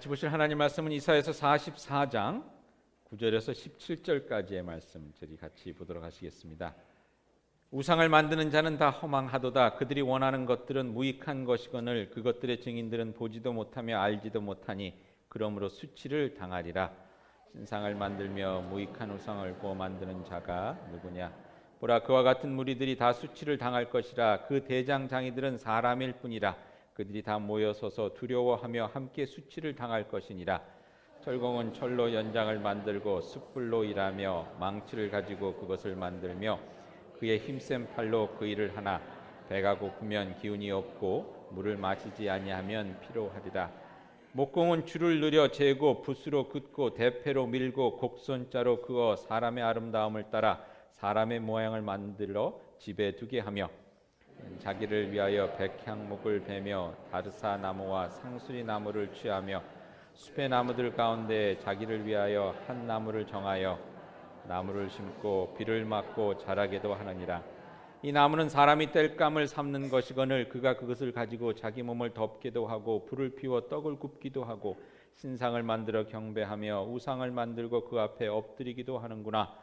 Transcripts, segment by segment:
같이 보실 하나님 말씀은 이사야서 44장 9절에서 17절까지의 말씀 저희 같이 보도록 하시겠습니다. 우상을 만드는 자는 다 허망하도다. 그들이 원하는 것들은 무익한 것이거늘 그것들의 증인들은 보지도 못하며 알지도 못하니 그러므로 수치를 당하리라. 신상을 만들며 무익한 우상을 구워 만드는 자가 누구냐? 보라, 그와 같은 무리들이 다 수치를 당할 것이라. 그 대장 장이들은 사람일 뿐이라. 그들이 다 모여서서 두려워하며 함께 수치를 당할 것이니라. 철공은 철로 연장을 만들고 숯불로 일하며 망치를 가지고 그것을 만들며 그의 힘센 팔로 그 일을 하나. 배가 고프면 기운이 없고 물을 마시지 아니하면 피로하리라. 목공은 줄을 늘여 재고 붓으로 긋고 대패로 밀고 곡선자로 그어 사람의 아름다움을 따라 사람의 모양을 만들어 집에 두게 하며 자기를 위하여 백향목을 베며 다르사 나무와 상수리 나무를 취하며 숲의 나무들 가운데 자기를 위하여 한 나무를 정하여 나무를 심고 비를 맞고 자라게도 하느니라. 이 나무는 사람이 땔감을 삼는 것이거늘 그가 그것을 가지고 자기 몸을 덮기도 하고 불을 피워 떡을 굽기도 하고 신상을 만들어 경배하며 우상을 만들고 그 앞에 엎드리기도 하는구나.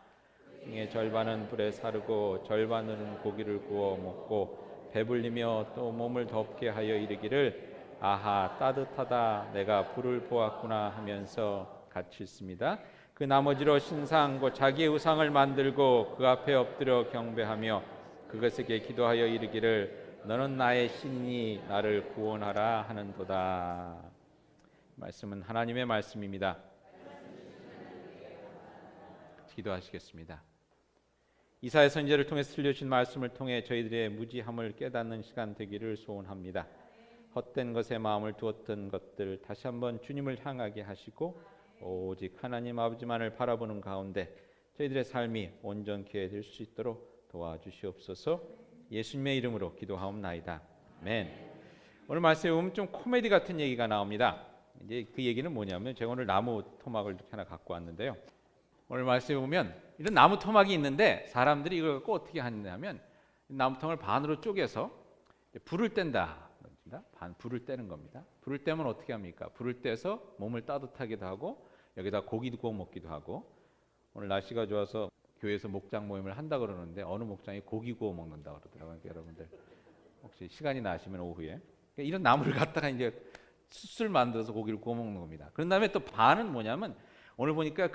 중에 절반은 불에 사르고 절반은 고기를 구워 먹고 배불리며 또 몸을 덮게 하여 이르기를 아하 따뜻하다 내가 불을 보았구나 하면서 같이 있습니다. 그 나머지로 신상 곧 자기의 우상을 만들고 그 앞에 엎드려 경배하며 그것에게 기도하여 이르기를 너는 나의 신이 나를 구원하라 하는도다. 말씀은 하나님의 말씀입니다. 기도하시겠습니다. 이사야 선지자를 통해서 들려주신 말씀을 통해 저희들의 무지함을 깨닫는 시간 되기를 소원합니다. 헛된 것에 마음을 두었던 것들 다시 한번 주님을 향하게 하시고 오직 하나님 아버지만을 바라보는 가운데 저희들의 삶이 온전케 될 수 있도록 도와주시옵소서. 예수님의 이름으로 기도하옵나이다. 아멘. 오늘 말씀에 보면 좀 코미디 같은 얘기가 나옵니다. 이제 그 얘기는 뭐냐면 제가 오늘 나무 토막을 이렇게 하나 갖고 왔는데요. 오늘 말씀에 보면 이런 나무 토막이 있는데 사람들이 이걸 갖고 어떻게 하냐면 나무통을 반으로 쪼개서 불을 뗀다. 불을 떼는 겁니다. 불을 떼면 어떻게 합니까? 불을 떼서 몸을 따뜻하기도 하고 여기다 고기도 구워 먹기도 하고 오늘 날씨가 좋아서 교회에서 목장 모임을 한다 그러는데 어느 목장이 고기 구워 먹는다 그러더라고요. 그러니까 여러분들 혹시 시간이 나시면 오후에 이런 나무를 갖다가 이제 숯을 만들어서 고기를 구워 먹는 겁니다. 그런 다음에 또 반은 뭐냐면 오늘 보니까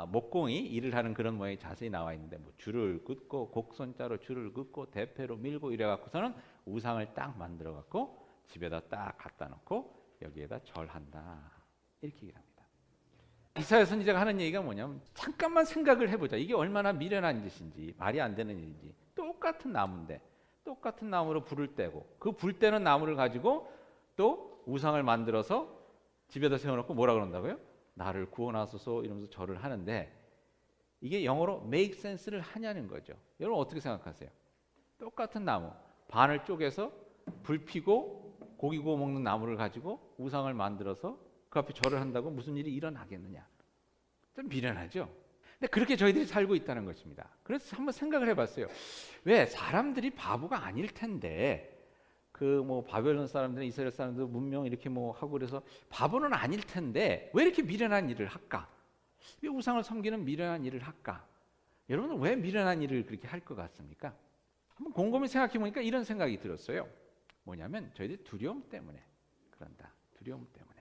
목공이 일을 하는 그런 모양이 자세히 나와 있는데 뭐 줄을 긋고 곡선자로 줄을 긋고 대패로 밀고 이래 갖고서는 우상을 딱 만들어 갖고 집에다 딱 갖다 놓고 여기에다 절한다. 이렇게 얘기를 합니다. 이사야 선지자가 하는 얘기가 뭐냐면 잠깐만 생각을 해보자. 이게 얼마나 미련한 짓인지 말이 안 되는 일인지. 똑같은 나무인데 똑같은 나무로 불을 떼고 그 불 떼는 나무를 가지고 또 우상을 만들어서 집에다 세워놓고 뭐라 그런다고요? 나를 구원하소서 이러면서 절을 하는데 이게 영어로 make sense를 하냐는 거죠. 여러분 어떻게 생각하세요? 똑같은 나무 반을 쪼개서 불 피고 고기 구워 먹는 나무를 가지고 우상을 만들어서 그 앞에 절을 한다고 무슨 일이 일어나겠느냐? 좀 미련하죠. 근데 그렇게 저희들이 살고 있다는 것입니다. 그래서 한번 생각을 해봤어요. 왜 사람들이 바보가 아닐 텐데 바벨론 사람들은 이스라엘 사람들 문명 이렇게 하고 그래서 바보는 아닐 텐데 왜 이렇게 미련한 일을 할까? 왜 우상을 섬기는 미련한 일을 할까? 여러분은 왜 미련한 일을 그렇게 할 것 같습니까? 한번 곰곰이 생각해 보니까 이런 생각이 들었어요. 뭐냐면 저희들 두려움 때문에 그런다. 두려움 때문에.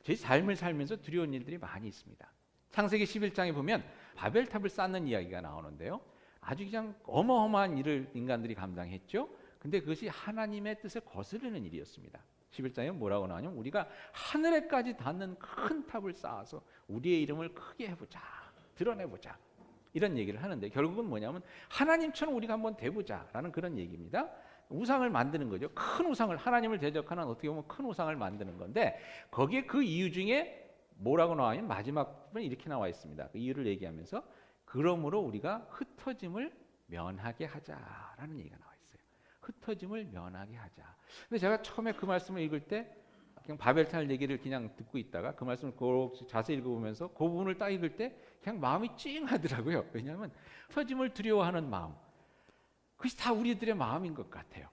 저희 삶을 살면서 두려운 일들이 많이 있습니다. 창세기 11장에 보면 바벨탑을 쌓는 이야기가 나오는데요. 아주 그냥 어마어마한 일을 인간들이 감당했죠. 근데 그것이 하나님의 뜻에 거스르는 일이었습니다. 11장에 뭐라고 나오냐면 우리가 하늘에까지 닿는 큰 탑을 쌓아서 우리의 이름을 크게 해보자. 드러내보자. 이런 얘기를 하는데 결국은 뭐냐면 하나님처럼 우리가 한번 돼보자 라는 그런 얘기입니다. 우상을 만드는 거죠. 큰 우상을 하나님을 대적하는 어떻게 보면 큰 우상을 만드는 건데 거기에 그 이유 중에 뭐라고 나와요? 마지막 부분에 이렇게 나와 있습니다. 그 이유를 얘기하면서 그러므로 우리가 흩어짐을 면하게 하자라는 얘기가 나와 있어요. 흩어짐을 면하게 하자. 근데 제가 처음에 그 말씀을 읽을 때 그냥 바벨탑 얘기를 그냥 듣고 있다가 그 말씀을 자세히 읽어보면서 그 부분을 딱 읽을 때 그냥 마음이 찡하더라고요. 왜냐하면 흩어짐을 두려워하는 마음 그것이 다 우리들의 마음인 것 같아요.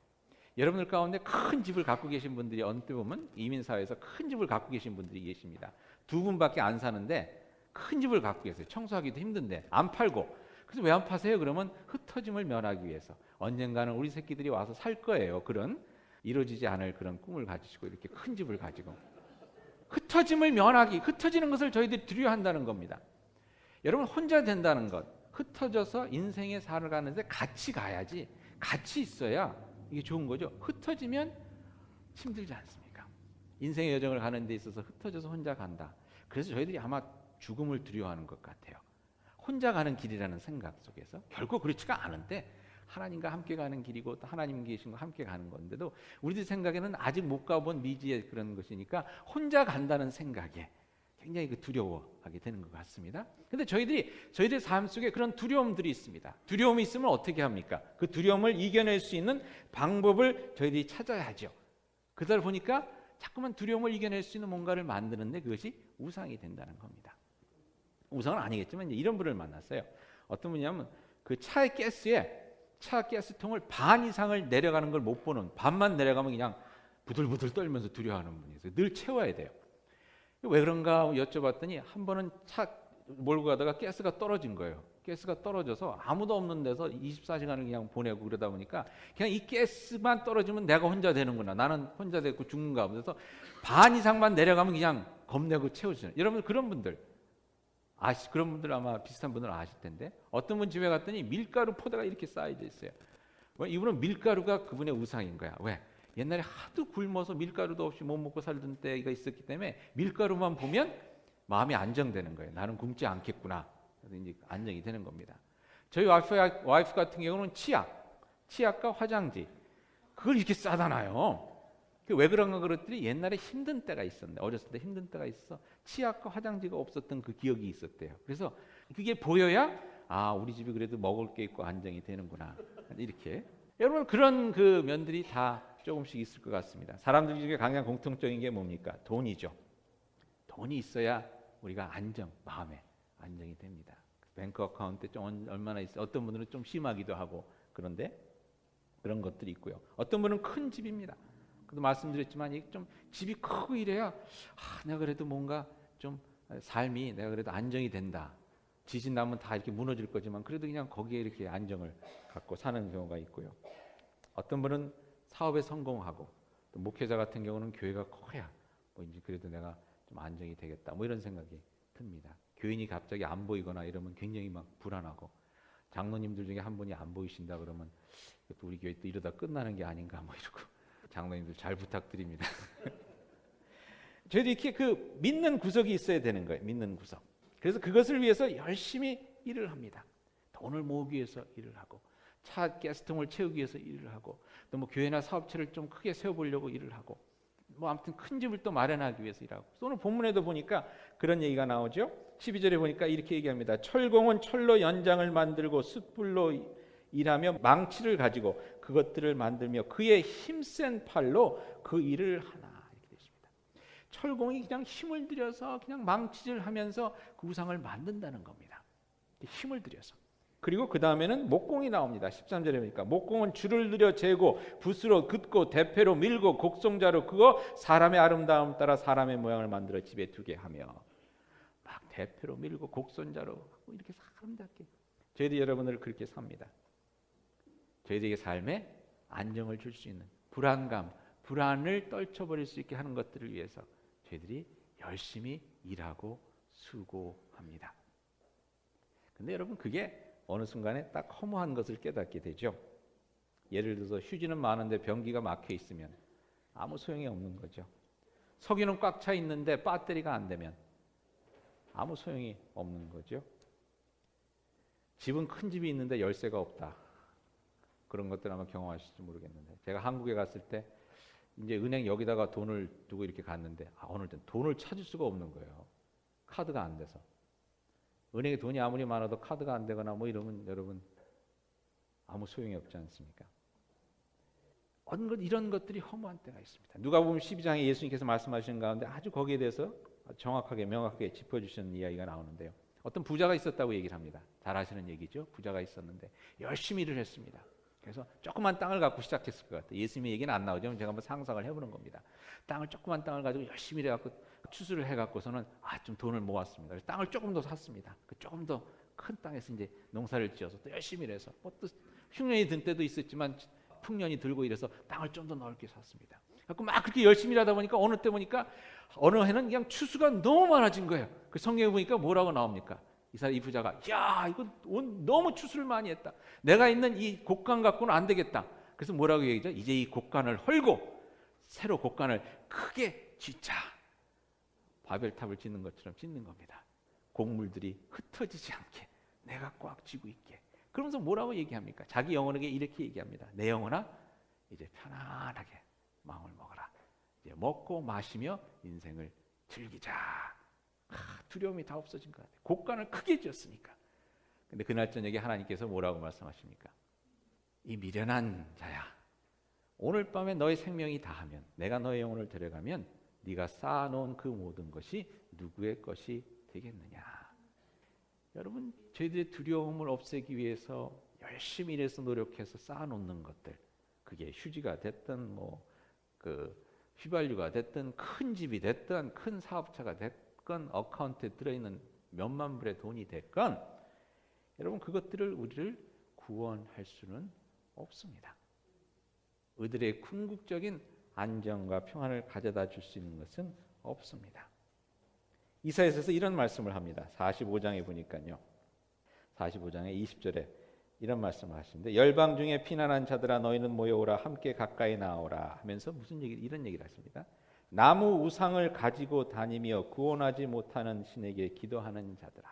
여러분들 가운데 큰 집을 갖고 계신 분들이 어느 때 보면 이민사회에서 큰 집을 갖고 계신 분들이 계십니다. 두 분밖에 안 사는데 큰 집을 갖고 계세요. 청소하기도 힘든데 안 팔고. 그래서 왜 안 파세요? 그러면 흩어짐을 면하기 위해서. 언젠가는 우리 새끼들이 와서 살 거예요. 그런 이루어지지 않을 그런 꿈을 가지시고 이렇게 큰 집을 가지고. 흩어짐을 면하기, 흩어지는 것을 저희들이 두려워한다는 겁니다. 여러분 혼자 된다는 것, 흩어져서 인생의 살아가는데 같이 가야지, 같이 있어야 이게 좋은 거죠. 흩어지면 힘들지 않습니까? 인생의 여정을 가는 데 있어서 흩어져서 혼자 간다. 그래서 저희들이 아마 죽음을 두려워하는 것 같아요. 혼자 가는 길이라는 생각 속에서 결코 그렇지가 않은데 하나님과 함께 가는 길이고 또 하나님 계신과 함께 가는 건데도 우리들 생각에는 아직 못 가본 미지의 그런 것이니까 혼자 간다는 생각에 굉장히 두려워하게 되는 것 같습니다. 근데 저희들의 삶 속에 그런 두려움들이 있습니다. 두려움이 있으면 어떻게 합니까? 그 두려움을 이겨낼 수 있는 방법을 저희들이 찾아야죠. 그러다 보니까 자꾸만 두려움을 이겨낼 수 있는 뭔가를 만드는데 그것이 우상이 된다는 겁니다. 우상은 아니겠지만 이런 분을 만났어요. 어떤 분이냐면 그 차의 차 가스통을 반 이상을 내려가는 걸 못 보는, 반만 내려가면 그냥 부들부들 떨면서 두려워하는 분이 있어요. 늘 채워야 돼요. 왜 그런가 여쭤봤더니 한 번은 차 몰고 가다가 가스가 떨어진 거예요. 가스가 떨어져서 아무도 없는 데서 24시간을 그냥 보내고 그러다 보니까 그냥 이 가스만 떨어지면 내가 혼자 되는구나. 나는 혼자 되고 죽는가. 그래서 반 이상만 내려가면 그냥 겁내고 채우시는. 여러분 그런 분들 아마 비슷한 분들 아실 텐데 어떤 분 집에 갔더니 밀가루 포대가 이렇게 쌓여져 있어요. 이분은 밀가루가 그분의 우상인 거야. 왜? 옛날에 하도 굶어서 밀가루도 없이 못 먹고 살던 때가 있었기 때문에 밀가루만 보면 마음이 안정되는 거예요. 나는 굶지 않겠구나. 그래서 이제 안정이 되는 겁니다. 저희 와이프 같은 경우는 치약과 화장지 그걸 이렇게 싸다 놔요. 왜 그런가 그랬더니 옛날에 힘든 때가 있었는데 어렸을 때 힘든 때가 있어 치약과 화장지가 없었던 그 기억이 있었대요. 그래서 그게 보여야 우리 집이 그래도 먹을 게 있고 안정이 되는구나 이렇게. 여러분 그런 그 면들이 다 조금씩 있을 것 같습니다. 사람들 중에 가장 공통적인 게 뭡니까? 돈이죠. 돈이 있어야 우리가 마음에 안정이 됩니다. 뱅크 어카운트에 좀 얼마나 있어요? 어떤 분들은 좀 심하기도 하고 그런데 그런 것들이 있고요. 어떤 분은 큰 집입니다. 그도 말씀드렸지만 이게 좀 집이 크고 이래야 내가 그래도 뭔가 좀 삶이 내가 그래도 안정이 된다. 지진 나면 다 이렇게 무너질 거지만 그래도 그냥 거기에 이렇게 안정을 갖고 사는 경우가 있고요. 어떤 분은 사업에 성공하고 또 목회자 같은 경우는 교회가 커야 이제 그래도 내가 좀 안정이 되겠다. 이런 생각이 듭니다. 교인이 갑자기 안 보이거나 이러면 굉장히 막 불안하고 장로님들 중에 한 분이 안 보이신다 그러면 또 우리 교회 또 이러다 끝나는 게 아닌가 이러고 장로님들 잘 부탁드립니다. 저희도 이렇게 믿는 구석이 있어야 되는 거예요. 믿는 구석. 그래서 그것을 위해서 열심히 일을 합니다. 돈을 모으기 위해서 일을 하고 차 가스통을 채우기 위해서 일을 하고 또 교회나 사업체를 좀 크게 세워보려고 일을 하고 아무튼 큰 집을 또 마련하기 위해서 일하고. 오늘 본문에도 보니까 그런 얘기가 나오죠. 12절에 보니까 이렇게 얘기합니다. 철공은 철로 연장을 만들고 숯불로 일하며 망치를 가지고 그것들을 만들며 그의 힘센 팔로 그 일을 하나 이렇게 되십니다. 철공이 그냥 힘을 들여서 그냥 망치질하면서 그 우상을 만든다는 겁니다. 힘을 들여서. 그리고 그 다음에는 목공이 나옵니다. 13절에 보니까 목공은 줄을 들여 재고 붓으로 긋고 대패로 밀고 곡성자로 그거 사람의 아름다움 따라 사람의 모양을 만들어 집에 두게 하며 막 대패로 밀고 곡선자로 이렇게 사람답게 저희들이 여러분을 그렇게 삽니다. 저희들에게 삶에 안정을 줄 수 있는 불안감, 불안을 떨쳐버릴 수 있게 하는 것들을 위해서 저희들이 열심히 일하고 수고합니다. 근데 여러분 그게 어느 순간에 딱 허무한 것을 깨닫게 되죠. 예를 들어서 휴지는 많은데 변기가 막혀 있으면 아무 소용이 없는 거죠. 석유는 꽉 차 있는데 배터리가 안 되면 아무 소용이 없는 거죠. 집은 큰 집이 있는데 열쇠가 없다. 그런 것들 아마 경험하실지 모르겠는데 제가 한국에 갔을 때 이제 은행 여기다가 돈을 두고 이렇게 갔는데 어느 때 돈을 찾을 수가 없는 거예요. 카드가 안 돼서. 은행에 돈이 아무리 많아도 카드가 안 되거나 이러면 여러분 아무 소용이 없지 않습니까? 이런 것들이 허무한 때가 있습니다. 누가복음 12장에 예수님께서 말씀하시는 가운데 아주 거기에 대해서 정확하게 명확하게 짚어주시는 이야기가 나오는데요. 어떤 부자가 있었다고 얘기를 합니다. 잘 아시는 얘기죠. 부자가 있었는데 열심히 일을 했습니다. 그래서 조그만 땅을 갖고 시작했을 것 같아요. 예수님의 얘기는 안 나오죠. 제가 한번 상상을 해보는 겁니다. 조그만 땅을 가지고 열심히 해갖고 추수를 해갖고서는 좀 돈을 모았습니다. 그래서 땅을 조금 더 샀습니다. 조금 더 큰 땅에서 이제 농사를 지어서 또 열심히 해서 또 흉년이 든 때도 있었지만 풍년이 들고 이래서 땅을 좀 더 넓게 샀습니다. 그래서 막 그렇게 열심히 하다 보니까 어느 때 보니까 어느 해는 그냥 추수가 너무 많아진 거예요. 그 성경에 보니까 뭐라고 나옵니까? 이 부자가 이거 너무 추수를 많이 했다. 내가 있는 이 곡간 갖고는 안 되겠다. 그래서 뭐라고 얘기죠? 이제 이 곡간을 헐고 새로 곡간을 크게 짓자. 바벨탑을 짓는 것처럼 짓는 겁니다. 곡물들이 흩어지지 않게 내가 꽉 쥐고 있게. 그러면서 뭐라고 얘기합니까? 자기 영혼에게 이렇게 얘기합니다. 내 영혼아, 이제 편안하게 마음을 먹어라. 이제 먹고 마시며 인생을 즐기자. 두려움이 다 없어진 것 같아요. 곡간을 크게 지었으니까. 근데 그날 저녁에 하나님께서 뭐라고 말씀하십니까? 이 미련한 자야, 오늘 밤에 너의 생명이 다하면, 내가 너의 영혼을 데려가면 네가 쌓아놓은 그 모든 것이 누구의 것이 되겠느냐. 여러분, 저희들의 두려움을 없애기 위해서 열심히 일해서 노력해서 쌓아놓는 것들, 그게 휴지가 됐든 휘발유가 됐든 큰 집이 됐든 큰 사업차가 됐건 어카운트에 들어있는 몇만 불의 돈이 됐건, 여러분, 그것들을 우리를 구원할 수는 없습니다. 우리들의 궁극적인 안정과 평안을 가져다 줄 수 있는 것은 없습니다. 이사야서에서 이런 말씀을 합니다. 45장에 보니까요. 45장의 20절에 이런 말씀을 하시는데, 열방 중에 피난한 자들아 너희는 모여오라, 함께 가까이 나오라 하면서 이런 얘기를 하십니다. 나무 우상을 가지고 다니며 구원하지 못하는 신에게 기도하는 자들아.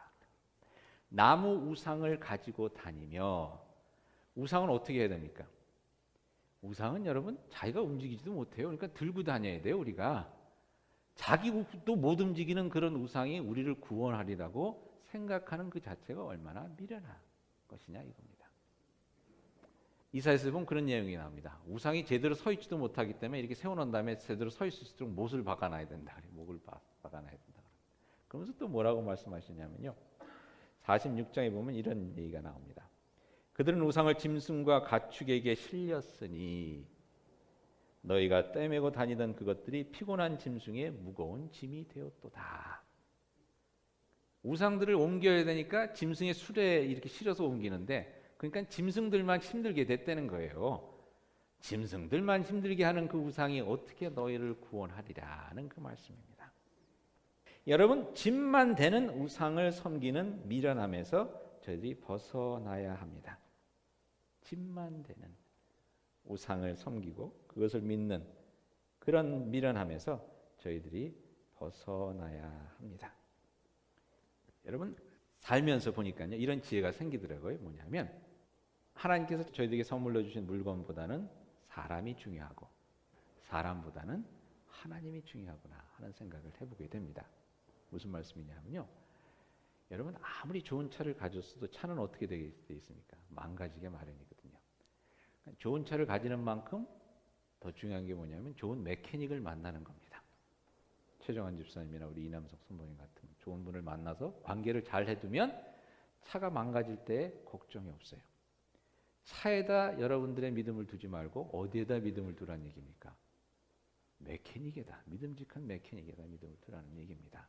나무 우상을 가지고 다니며, 우상은 어떻게 해야 됩니까? 우상은 여러분 자기가 움직이지도 못해요. 그러니까 들고 다녀야 돼요. 우리가 자기도 못 움직이는 그런 우상이 우리를 구원하리라고 생각하는 그 자체가 얼마나 미련한 것이냐 이겁니다. 이사야서에 보면 그런 내용이 나옵니다. 우상이 제대로 서 있지도 못하기 때문에 이렇게 세워놓은 다음에 제대로 서 있을 수 있도록 못을 박아놔야 된다. 목을 박아놔야 된다. 그러면서 또 뭐라고 말씀하시냐면요. 46장에 보면 이런 얘기가 나옵니다. 그들은 우상을 짐승과 가축에게 실렸으니 너희가 떼매고 다니던 그것들이 피곤한 짐승의 무거운 짐이 되었도다. 우상들을 옮겨야 되니까 짐승의 수레에 이렇게 실어서 옮기는데, 그러니까 짐승들만 힘들게 됐다는 거예요. 짐승들만 힘들게 하는 그 우상이 어떻게 너희를 구원하리라는 그 말씀입니다. 여러분, 짐만 되는 우상을 섬기는 미련함에서 저희들이 벗어나야 합니다. 짐만 되는 우상을 섬기고 그것을 믿는 그런 미련함에서 저희들이 벗어나야 합니다. 여러분, 살면서 보니까요, 이런 지혜가 생기더라고요. 뭐냐면, 하나님께서 저희들에게 선물로 주신 물건보다는 사람이 중요하고 사람보다는 하나님이 중요하구나 하는 생각을 해보게 됩니다. 무슨 말씀이냐면요, 여러분, 아무리 좋은 차를 가졌어도 차는 어떻게 되어 있습니까? 망가지게 마련이거든요. 좋은 차를 가지는 만큼 더 중요한 게 뭐냐면 좋은 메케닉을 만나는 겁니다. 최정환 집사님이나 우리 이남석 선생님 같은 좋은 분을 만나서 관계를 잘 해두면 차가 망가질 때 걱정이 없어요. 차에다 여러분들의 믿음을 두지 말고 어디에다 믿음을 두라는 얘기입니까? 메케닉에다, 믿음직한 메케닉에다 믿음을 두라는 얘기입니다.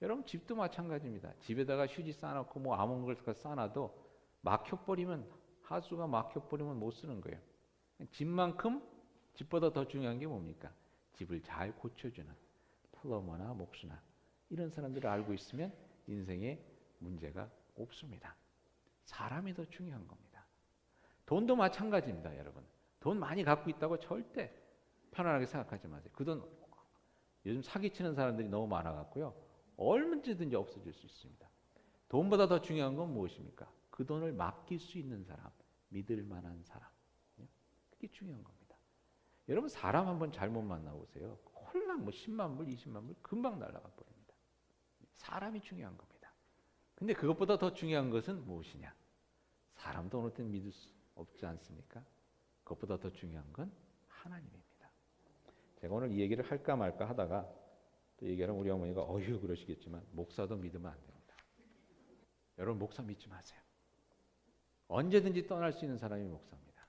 여러분, 집도 마찬가지입니다. 집에다가 휴지 쌓아놓고 아무 걸 쌓아놔도 막혀버리면, 하수가 막혀버리면 못 쓰는 거예요. 집만큼 집보다 더 중요한 게 뭡니까? 집을 잘 고쳐주는 플러머나 목수나 이런 사람들을 알고 있으면 인생에 문제가 없습니다. 사람이 더 중요한 겁니다. 돈도 마찬가지입니다. 여러분, 돈 많이 갖고 있다고 절대 편안하게 생각하지 마세요. 그 돈, 요즘 사기치는 사람들이 너무 많아갖고요, 얼마든지 없어질 수 있습니다. 돈보다 더 중요한 건 무엇입니까? 그 돈을 맡길 수 있는 사람, 믿을 만한 사람. 그게 중요한 겁니다. 여러분, 사람 한번 잘못 만나보세요. 홀랑 10만 불, 20만 불 금방 날아가 버립니다. 사람이 중요한 겁니다. 근데 그것보다 더 중요한 것은 무엇이냐? 사람도 어느 때는 믿을 수 없지 않습니까? 그것보다 더 중요한 건 하나님입니다. 제가 오늘 이 얘기를 할까 말까 하다가 또 얘기하면 우리 어머니가 어휴 그러시겠지만, 목사도 믿으면 안 됩니다. 여러분, 목사 믿지 마세요. 언제든지 떠날 수 있는 사람이 목사입니다.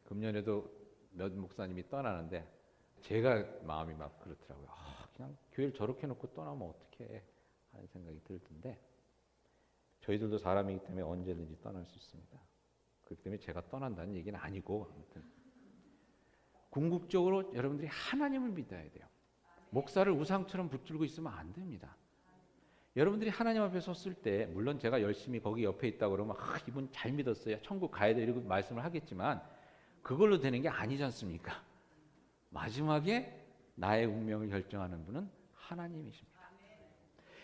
금년에도 몇 목사님이 떠나는데 제가 마음이 막 그렇더라고요. 그냥 교회를 저렇게 놓고 떠나면 어떡해 하는 생각이 들던데, 저희들도 사람이기 때문에 언제든지 떠날 수 있습니다. 그렇기 때문에 제가 떠난다는 얘기는 아니고, 아무튼 궁극적으로 여러분들이 하나님을 믿어야 돼요. 목사를 우상처럼 붙들고 있으면 안 됩니다. 여러분들이 하나님 앞에 섰을 때, 물론 제가 열심히 거기 옆에 있다고 그러면 이분 잘 믿었어요, 천국 가야 돼, 이렇게 말씀을 하겠지만 그걸로 되는 게 아니지 않습니까? 마지막에 나의 운명을 결정하는 분은 하나님이십니다.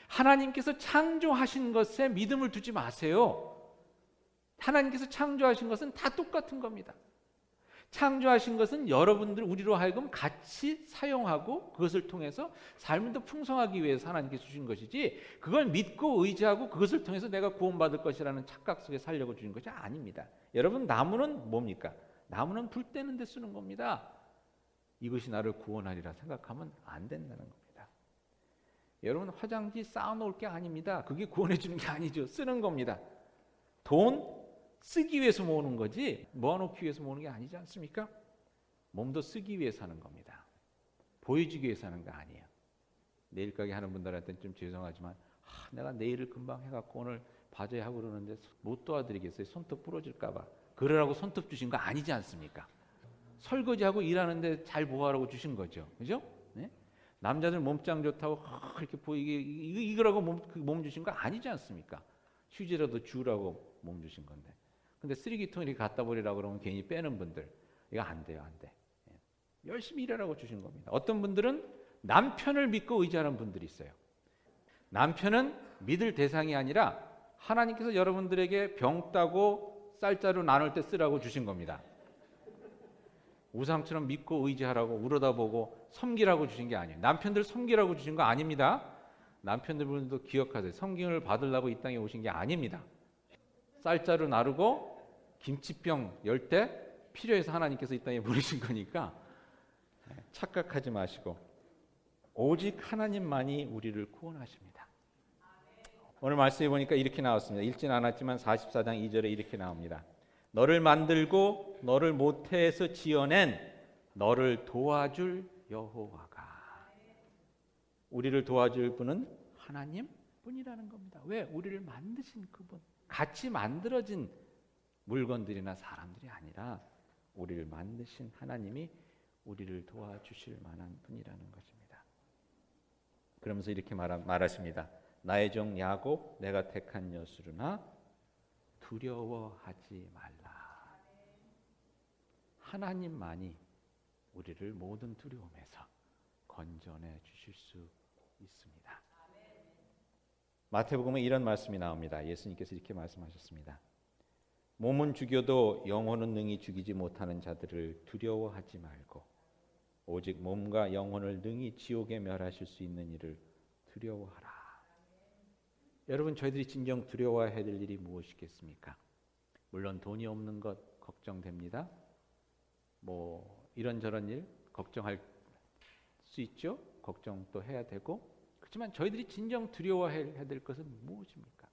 하나님께서 창조하신 것에 믿음을 두지 마세요. 하나님께서 창조하신 것은 다 똑같은 겁니다. 창조하신 것은 여러분들, 우리로 하여금 같이 사용하고 그것을 통해서 삶을 더 풍성하기 위해서 하나님께서 주신 것이지, 그걸 믿고 의지하고 그것을 통해서 내가 구원받을 것이라는 착각 속에 살려고 주신 것이 아닙니다. 여러분, 나무는 뭡니까? 나무는 불 때는 데 쓰는 겁니다. 이것이 나를 구원하리라 생각하면 안 된다는 겁니다. 여러분, 화장지 쌓아놓을 게 아닙니다. 그게 구원해 주는 게 아니죠. 쓰는 겁니다. 돈 쓰기 위해서 모으는 거지 모아놓기 위해서 모으는 게 아니지 않습니까? 몸도 쓰기 위해서 하는 겁니다. 보여주기 위해서 하는 거 아니에요. 내일 가게 하는 분들한테는 좀 죄송하지만 내가 내일을 금방 해갖고 오늘 봐줘야 하고 그러는데 못 도와드리겠어요. 손톱 부러질까 봐. 그러라고 손톱 주신 거 아니지 않습니까? 설거지하고 일하는데 잘 보호하라고 주신 거죠. 그죠? 네? 남자들 몸짱 좋다고 이렇게 보이게 이거라고 몸 주신 거 아니지 않습니까? 휴지라도 주라고 몸 주신 건데. 근데 쓰레기통에 갖다 버리라고 그러면 괜히 빼는 분들, 이거 안 돼요, 안 돼. 열심히 일하라고 주신 겁니다. 어떤 분들은 남편을 믿고 의지하는 분들이 있어요. 남편은 믿을 대상이 아니라 하나님께서 여러분들에게 병 따고 쌀자루 나눌 때 쓰라고 주신 겁니다. 우상처럼 믿고 의지하라고 울어다보고 섬기라고 주신 게 아니에요. 남편들 섬기라고 주신 거 아닙니다. 남편들분도 기억하세요. 섬김을 받으려고 이 땅에 오신 게 아닙니다. 쌀자루 나르고 김치병 열 때 필요해서 하나님께서 이 땅에 보내신 거니까 착각하지 마시고 오직 하나님만이 우리를 구원하십니다. 오늘 말씀해 보니까 이렇게 나왔습니다. 읽진 않았지만 44장 2절에 이렇게 나옵니다. 너를 만들고 너를 모태에서 지어낸 너를 도와줄 여호와가. 우리를 도와줄 분은 하나님 뿐이라는 겁니다. 왜? 우리를 만드신 그분. 같이 만들어진 물건들이나 사람들이 아니라 우리를 만드신 하나님이 우리를 도와주실 만한 분이라는 것입니다. 그러면서 이렇게 말하십니다. 나의 종 야곱 내가 택한 여수르나 두려워하지 말라. 하나님만이 우리를 모든 두려움에서 건져내 주실 수 있습니다. 마태복음에 이런 말씀이 나옵니다. 예수님께서 이렇게 말씀하셨습니다. 몸은 죽여도 영혼은 능히 죽이지 못하는 자들을 두려워하지 말고 오직 몸과 영혼을 능히 지옥에 멸하실 수 있는 이를 두려워하라. 여러분, 저희들이 진정 두려워해야 될 일이 무엇이겠습니까? 물론 돈이 없는 것 걱정됩니다. 뭐 이런저런 일 걱정할 수 있죠. 걱정도 해야 되고. 그렇지만 저희들이 진정 두려워해야 될 것은 무엇입니까?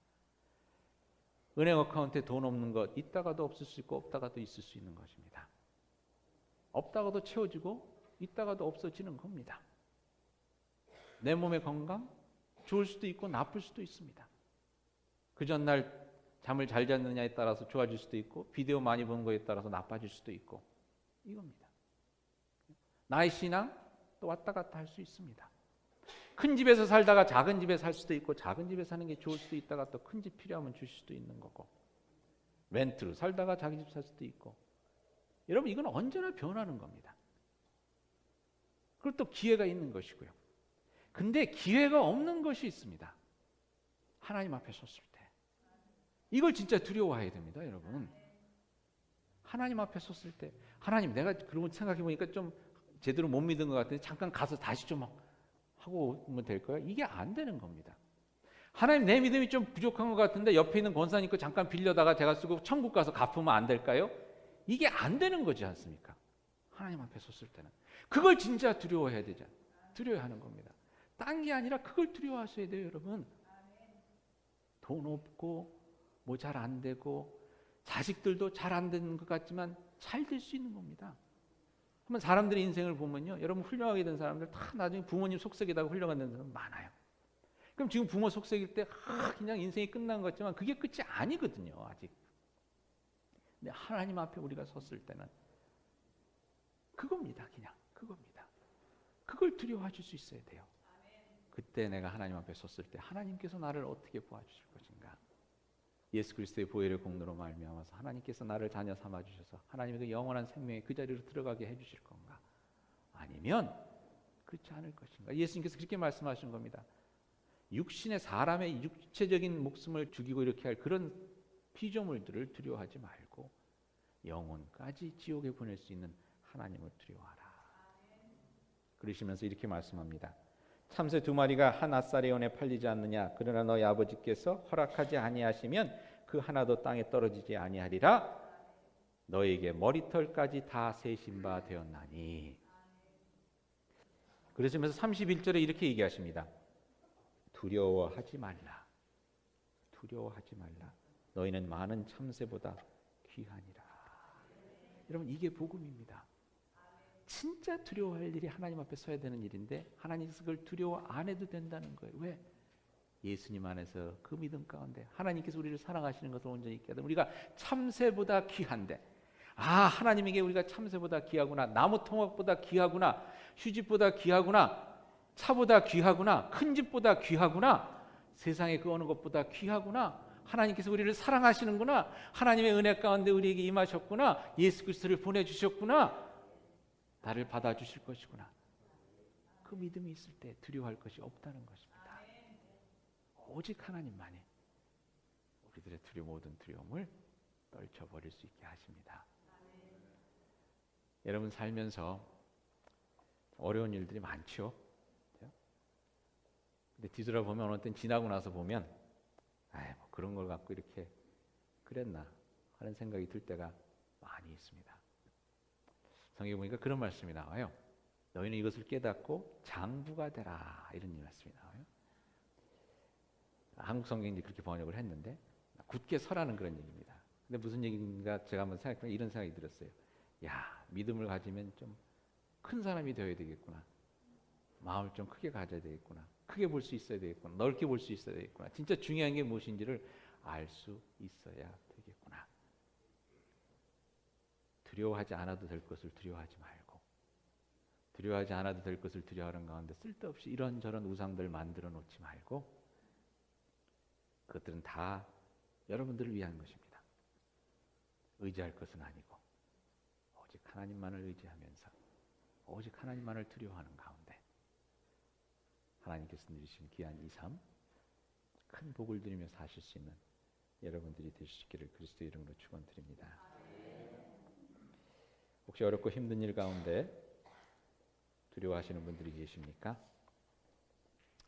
은행 어카운트에 돈 없는 것, 있다가도 없을 수 있고 없다가도 있을 수 있는 것입니다. 없다가도 채워지고 있다가도 없어지는 겁니다. 내 몸의 건강 좋을 수도 있고 나쁠 수도 있습니다. 그 전날 잠을 잘 잤느냐에 따라서 좋아질 수도 있고 비디오 많이 본 거에 따라서 나빠질 수도 있고 이겁니다. 나의 신앙 또 왔다 갔다 할 수 있습니다. 큰 집에서 살다가 작은 집에 살 수도 있고 작은 집에 사는 게 좋을 수도 있다가 또 큰 집 필요하면 주실 수도 있는 거고 렌트로 살다가 자기 집 살 수도 있고 여러분 이건 언제나 변하는 겁니다. 그리고 또 기회가 있는 것이고요. 근데 기회가 없는 것이 있습니다. 하나님 앞에 섰을 때 이걸 진짜 두려워해야 됩니다. 여러분 하나님 앞에 섰을 때 하나님 내가 그런 거 생각해 보니까 좀 제대로 못 믿은 것 같은데 잠깐 가서 다시 좀 하고 오면 될까요? 이게 안 되는 겁니다. 하나님 내 믿음이 좀 부족한 것 같은데 옆에 있는 권사님 거 잠깐 빌려다가 제가 쓰고 천국 가서 갚으면 안 될까요? 이게 안 되는 거지 않습니까? 하나님 앞에 섰을 때는 그걸 진짜 두려워해야 되죠. 두려워하는 겁니다. 딴 게 아니라 그걸 두려워하셔야 돼요. 여러분 돈 없고 뭐 잘 안 되고 자식들도 잘 안 되는 것 같지만 잘 될 수 있는 겁니다. 한번 사람들의 인생을 보면요, 여러분 훌륭하게 된 사람들 다 나중에 부모님 속썩이다가 훌륭한 사람 많아요. 그럼 지금 부모 속썩일 때 그냥 인생이 끝난 것 같지만 그게 끝이 아니거든요, 아직. 근데 하나님 앞에 우리가 섰을 때는 그겁니다, 그냥 그겁니다. 그걸 두려워하실 수 있어야 돼요. 그때 내가 하나님 앞에 섰을 때 하나님께서 나를 어떻게 도와주실 것인가? 예수 그리스도의 보혈의 공로로 말미암아서 하나님께서 나를 자녀 삼아 주셔서 하나님의 그 영원한 생명의 그 자리로 들어가게 해주실 건가? 아니면 그렇지 않을 것인가? 예수님께서 그렇게 말씀하신 겁니다. 육신의 사람의 육체적인 목숨을 죽이고 이렇게 할 그런 피조물들을 두려워하지 말고 영혼까지 지옥에 보낼 수 있는 하나님을 두려워하라. 그러시면서 이렇게 말씀합니다. 참새 2마리가 한 앗사리온에 팔리지 않느냐? 그러나 너희 아버지께서 허락하지 아니하시면 그 하나도 땅에 떨어지지 아니하리라. 너에게 머리털까지 다 세신 바 되었나니. 그러시면서 31절에 이렇게 얘기하십니다. 두려워하지 말라. 두려워하지 말라. 너희는 많은 참새보다 귀하니라. 여러분, 이게 복음입니다. 진짜 두려워할 일이 하나님 앞에 서야 되는 일인데 하나님께서 그걸 두려워 안 해도 된다는 거예요. 왜? 예수님 안에서 그 믿음 가운데 하나님께서 우리를 사랑하시는 것을 온전히 있게 하든 우리가 참새보다 귀한데, 하나님에게 우리가 참새보다 귀하구나, 나무 토막보다 귀하구나, 휴지보다 귀하구나, 차보다 귀하구나, 큰 집보다 귀하구나, 세상에 그 어느 것보다 귀하구나, 하나님께서 우리를 사랑하시는구나, 하나님의 은혜 가운데 우리에게 임하셨구나, 예수 그리스도를 보내주셨구나, 나를 받아주실 것이구나. 그 믿음이 있을 때 두려워할 것이 없다는 것입니다. 오직 하나님만이 우리들의 모든 두려움을 떨쳐버릴 수 있게 하십니다. 여러분 살면서 어려운 일들이 많죠. 근데 뒤돌아보면 어느 때는 지나고 나서 보면 뭐 그런 걸 갖고 이렇게 그랬나 하는 생각이 들 때가 많이 있습니다. 성경에 보니까 그런 말씀이 나와요. 너희는 이것을 깨닫고 장부가 되라, 이런 말씀이 나와요. 한국 성경이 그렇게 번역을 했는데 굳게 서라는 그런 얘기입니다. 근데 무슨 얘기인가 제가 한번 생각해보면 이런 생각이 들었어요. 믿음을 가지면 좀 큰 사람이 되어야 되겠구나. 마음을 좀 크게 가져야 되겠구나. 크게 볼 수 있어야 되겠구나. 넓게 볼 수 있어야 되겠구나. 진짜 중요한 게 무엇인지를 알 수 있어야 되겠구나. 두려워하지 않아도 될 것을 두려워하지 말고, 두려워하지 않아도 될 것을 두려워하는 가운데 쓸데없이 이런저런 우상들 만들어 놓지 말고, 그것들은 다 여러분들을 위한 것입니다. 의지할 것은 아니고 오직 하나님만을 의지하면서 오직 하나님만을 두려워하는 가운데 하나님께서 누리신 귀한 이 삶, 큰 복을 누리며 사실 수 있는 여러분들이 되시기를 그리스도 이름으로 축원드립니다. 혹시 어렵고 힘든 일 가운데 두려워하시는 분들이 계십니까?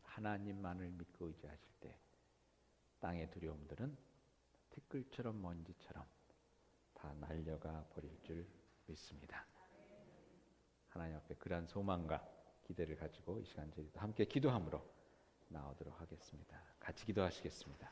하나님만을 믿고 의지하실 때 땅의 두려움들은 티끌처럼 먼지처럼 다 날려가 버릴 줄 믿습니다. 하나님 앞에 그러한 소망과 기대를 가지고 이 시간 저희도 함께 기도함으로 나오도록 하겠습니다. 같이 기도하시겠습니다.